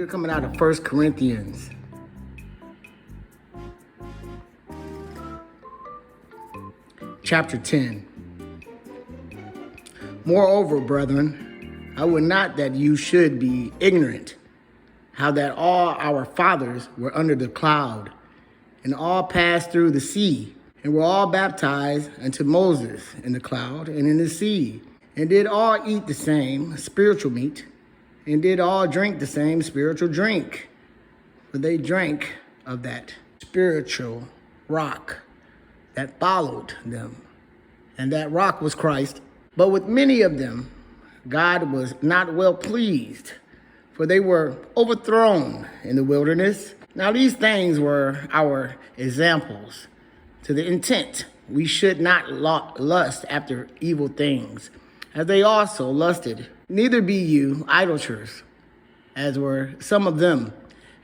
We're coming out of 1 Corinthians. Chapter 10. Moreover, brethren, I would not that you should be ignorant, how that all our fathers were under the cloud, and all passed through the sea, and were all baptized unto Moses in the cloud and in the sea, and did all eat the same spiritual meat, and did all drink the same spiritual drink. For they drank of that spiritual rock that followed them, and that rock was Christ. But with many of them God was not well pleased, for they were overthrown in the wilderness. Now these things were our examples, to the intent we should not lust after evil things, as they also lusted. Neither be you idolaters, as were some of them.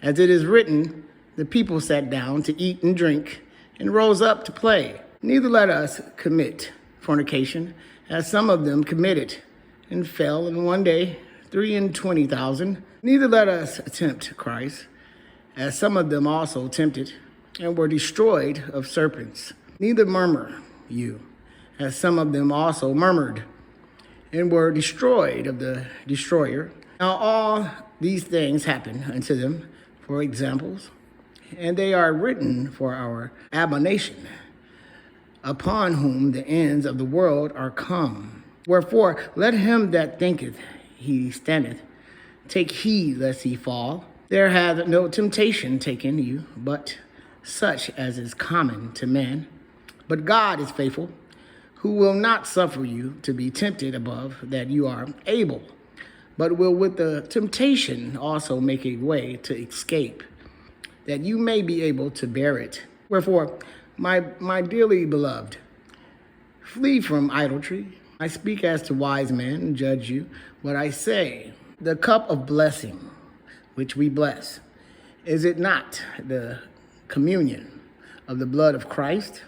As it is written, the people sat down to eat and drink, and rose up to play. Neither let us commit fornication, as some of them committed, and fell in one day 23,000. Neither let us tempt Christ, as some of them also tempted, and were destroyed of serpents. Neither murmur you, as some of them also murmured, and were destroyed of the destroyer. Now all these things happen unto them for examples, and they are written for our admonition, upon whom the ends of the world are come. Wherefore let him that thinketh he standeth take heed lest he fall. There hath no temptation taken you, but such as is common to men. But God is faithful, who will not suffer you to be tempted above that you are able, but will with the temptation also make a way to escape, that you may be able to bear it. Wherefore, my dearly beloved, flee from idolatry. I speak as to wise men, and judge you what I say. The cup of blessing, which we bless, is it not the communion of the blood of Christ?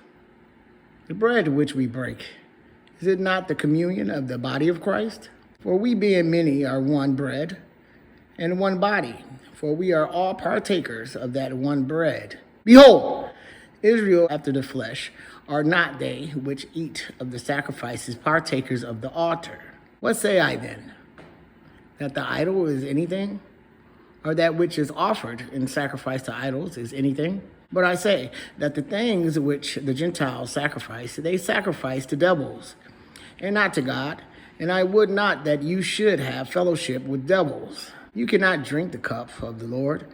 The bread which we break, is it not the communion of the body of Christ? For we being many are one bread and one body, for we are all partakers of that one bread. Behold, Israel after the flesh are not they which eat of the sacrifices partakers of the altar. What say I then? That the idol is anything? Or that which is offered in sacrifice to idols is anything? But I say that the things which the Gentiles sacrifice, they sacrifice to devils, and not to God. And I would not that you should have fellowship with devils. You cannot drink the cup of the Lord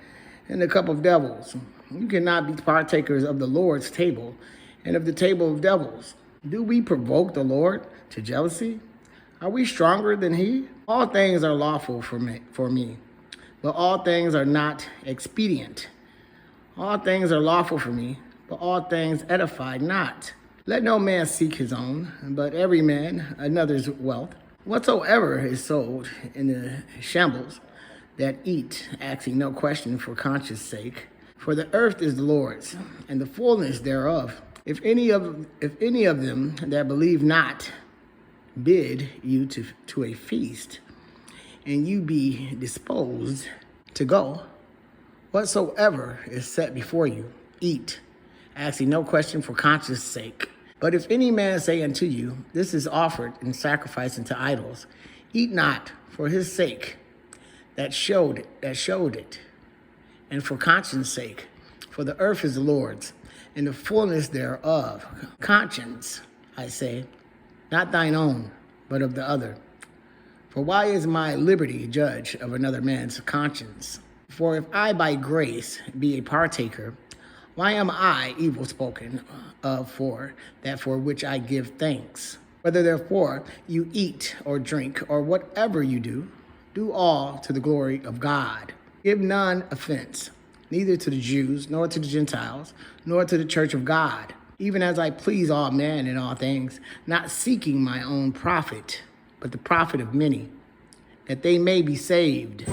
and the cup of devils. You cannot be partakers of the Lord's table and of the table of devils. Do we provoke the Lord to jealousy? Are we stronger than he? All things are lawful for me, but all things are not expedient. All things are lawful for me, but all things edify not. Let no man seek his own, but every man another's wealth. Whatsoever is sold in the shambles that eat, asking no question for conscience sake. For the earth is the Lord's, and the fullness thereof. If any of them that believe not bid you to a feast, and you be disposed to go, whatsoever is set before you, eat, asking no question for conscience sake. But if any man say unto you, this is offered in sacrifice unto idols, eat not for his sake that showed it, and for conscience sake. For the earth is the Lord's, and the fullness thereof. Conscience, I say, not thine own, but of the other. For why is my liberty judge of another man's conscience? For if I by grace be a partaker, why am I evil spoken of for that for which I give thanks? Whether therefore you eat or drink or whatever you do, do all to the glory of God. Give none offense, neither to the Jews, nor to the Gentiles, nor to the church of God, even as I please all men in all things, not seeking my own profit, but the profit of many, that they may be saved.